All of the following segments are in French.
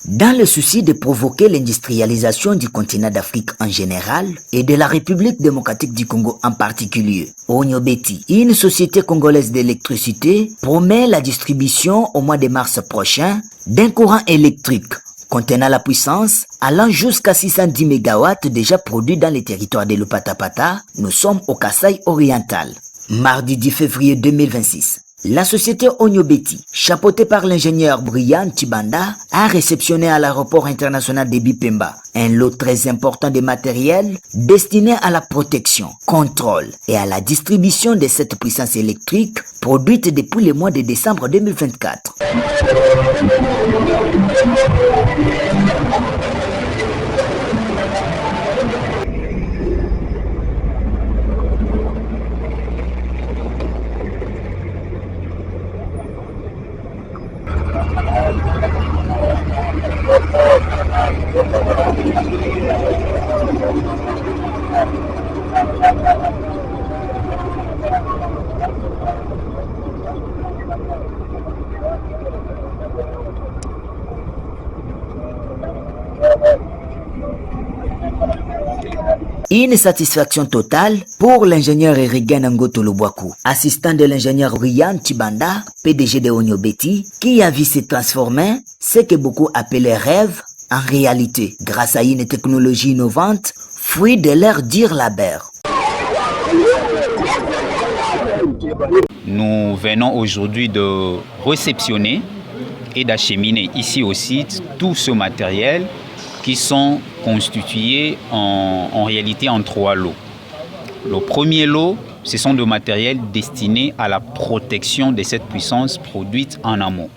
Dans le souci de provoquer l'industrialisation du continent d'Afrique en général et de la République démocratique du Congo en particulier, Onyobeti, une société congolaise d'électricité, promet la distribution au mois de mars prochain d'un courant électrique contenant la puissance allant jusqu'à 610 MW déjà produits dans les territoires de l'Opatapata. Nous sommes au Kasaï oriental. Mardi 10 février 2026. La société Onyobeti, chapeautée par l'ingénieur Brian Tibanda, a réceptionné à l'aéroport international de Bipemba un lot très important de matériel destiné à la protection, contrôle et à la distribution de cette puissance électrique produite depuis le mois de décembre 2024. Une satisfaction totale pour l'ingénieur Erigan Ngoto Lobwaku, assistant de l'ingénieur Brian Tibanda, PDG de Onyobeti, qui a vu se transformer ce que beaucoup appelaient rêve en réalité, grâce à une technologie innovante, fruit de leur dur labeur. Nous venons aujourd'hui de réceptionner et d'acheminer ici au site tout ce matériel qui sont constitués en réalité en 3 lots. Le premier lot, ce sont des matériels destinés à la protection de cette puissance produite en amont.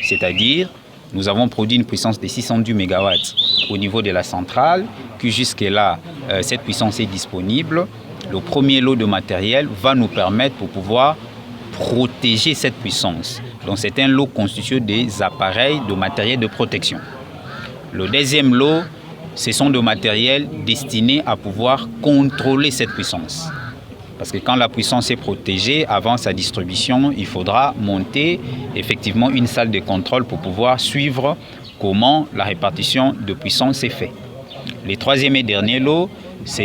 C'est-à-dire, nous avons produit une puissance de 610 MW au niveau de la centrale, que jusque-là, cette puissance est disponible. Le premier lot de matériel va nous permettre pour pouvoir protéger cette puissance. Donc c'est un lot constitué des appareils de matériel de protection. Le deuxième lot, ce sont des matériels destinés à pouvoir contrôler cette puissance. Parce que quand la puissance est protégée, avant sa distribution, il faudra monter effectivement une salle de contrôle pour pouvoir suivre comment la répartition de puissance est faite. Le troisième et dernier lot, ce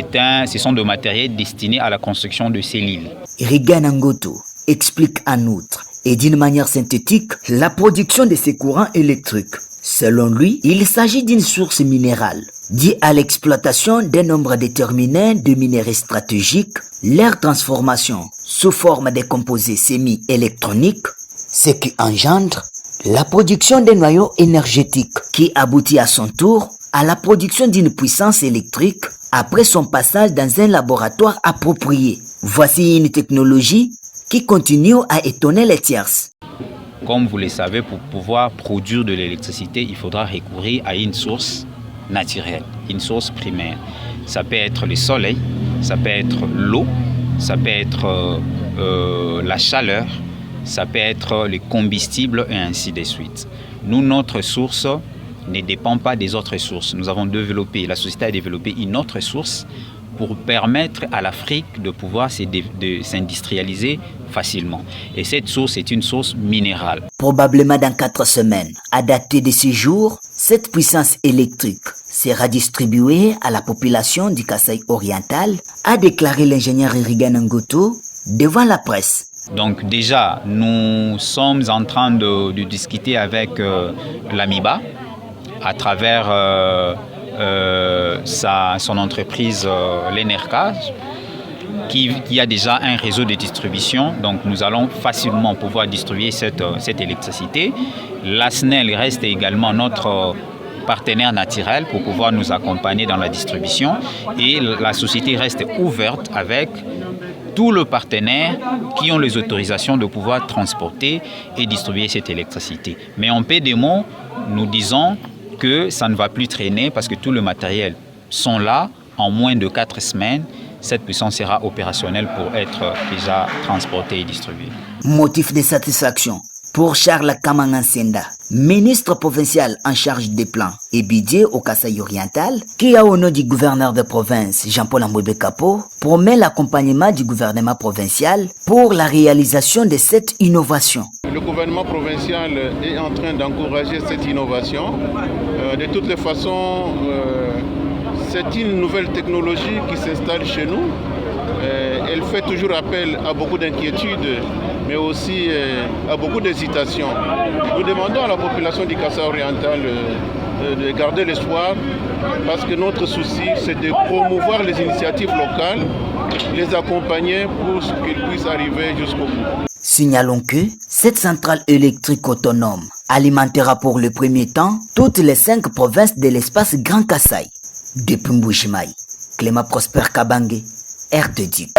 sont des matériels destinés à la construction de cellules. Erigan Ngoto explique en outre, et d'une manière synthétique, la production de ces courants électriques. Selon lui, il s'agit d'une source minérale, due à l'exploitation d'un nombre déterminé de minéraux stratégiques, leur transformation sous forme de composés semi-électroniques, ce qui engendre la production des noyaux énergétiques, qui aboutit à son tour à la production d'une puissance électrique après son passage dans un laboratoire approprié. Voici une technologie qui continue à étonner les tierces. Comme vous le savez, pour pouvoir produire de l'électricité, il faudra recourir à une source naturelle, une source primaire. Ça peut être le soleil, ça peut être l'eau, ça peut être la chaleur, ça peut être le combustible et ainsi de suite. Nous, notre source ne dépend pas des autres sources. Nous avons développé, la société a développé une autre source pour permettre à l'Afrique de pouvoir s'industrialiser facilement. Et cette source est une source minérale. Probablement dans 4 semaines, à dater de ce jour, cette puissance électrique sera distribuée à la population du Kasaï oriental, a déclaré l'ingénieur Erigan Ngoto devant la presse. Donc déjà, nous sommes en train de discuter avec l'AMIBA à travers son entreprise, l'ENERCA, qui a déjà un réseau de distribution. Donc nous allons facilement pouvoir distribuer cette électricité. La SNEL reste également notre partenaire naturel pour pouvoir nous accompagner dans la distribution. Et la société reste ouverte avec tous les partenaires qui ont les autorisations de pouvoir transporter et distribuer cette électricité. Mais en peu de mots, nous disons que ça ne va plus traîner parce que tout le matériel sont là. En moins de 4 semaines, cette puissance sera opérationnelle pour être déjà transportée et distribuée. Motif de satisfaction pour Charles Kamangansenda, ministre provincial en charge des plans et budget au Kasaï oriental, qui a au nom du gouverneur de province Jean-Paul Ambwebe Kapo, promet l'accompagnement du gouvernement provincial pour la réalisation de cette innovation. Le gouvernement provincial est en train d'encourager cette innovation. De toutes les façons, c'est une nouvelle technologie qui s'installe chez nous. Elle fait toujours appel à beaucoup d'inquiétudes, mais aussi à beaucoup d'hésitations. Nous demandons à la population du Kasaï oriental de garder l'espoir, parce que notre souci, c'est de promouvoir les initiatives locales, les accompagner pour qu'ils puissent arriver jusqu'au bout. Signalons que cette centrale électrique autonome alimentera pour le premier temps toutes les 5 provinces de l'espace Grand Kasaï. Depuis Mbujimaï, Clément Prosper Kabange, RTD.